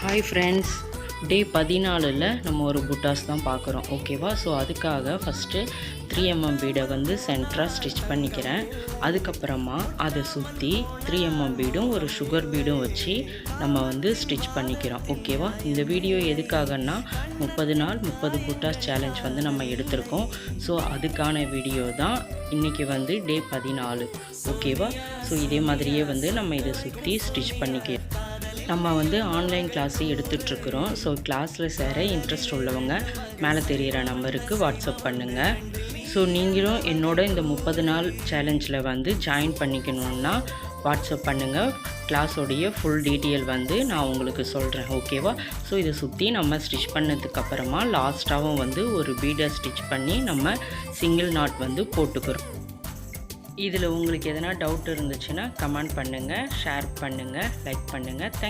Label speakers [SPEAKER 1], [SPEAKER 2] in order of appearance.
[SPEAKER 1] Hi friends, டே 14ல் நம்ம ஒரு புட்டாஸ் தான் பார்க்குறோம். ஓகேவா? ஸோ அதுக்காக ஃபஸ்ட்டு 3mm பீடை வந்து சென்டராக ஸ்டிச் பண்ணிக்கிறேன். அதுக்கப்புறமா அதை சுற்றி 3mm பீடும் ஒரு சுகர் பீடும் வச்சு நம்ம வந்து ஸ்டிச் பண்ணிக்கிறோம். ஓகேவா? இந்த வீடியோ எதுக்காகன்னா 30 நாள் 30 புட்டாஸ் சேலஞ்ச் வந்து நம்ம எடுத்திருக்கோம். ஸோ அதுக்கான வீடியோ தான் இன்றைக்கி வந்து டே 14. ஓகேவா? ஸோ இதே மாதிரியே வந்து நம்ம இதை சுற்றி ஸ்டிச் பண்ணிக்கிறோம். நம்ம வந்து ஆன்லைன் கிளாஸ் எடுத்துகிட்ருக்குறோம். ஸோ கிளாஸில் சேர இன்ட்ரெஸ்ட் உள்ளவங்க மேலே தெரிகிற நம்பருக்கு வாட்ஸ்அப் பண்ணுங்கள். ஸோ நீங்களும் என்னோட இந்த 30 நாள் சேலஞ்சில் வந்து ஜாயின் பண்ணிக்கணுன்னா வாட்ஸ்அப் பண்ணுங்கள். கிளாஸோடைய ஃபுல் டீட்டெயில் வந்து நான் உங்களுக்கு சொல்கிறேன். ஓகேவா? ஸோ இதை சுற்றி நம்ம ஸ்டிச் பண்ணதுக்கப்புறமா லாஸ்ட்டாகவும் வந்து ஒரு பீடை ஸ்டிச் பண்ணி நம்ம சிங்கிள் நாட் வந்து போட்டுக்கிறோம். இதில் உங்களுக்கு எதனா டவுட் இருந்துச்சுன்னா கமெண்ட் பண்ணுங்கள், ஷேர் பண்ணுங்கள், லைக் பண்ணுங்கள். தேங்க்யூ.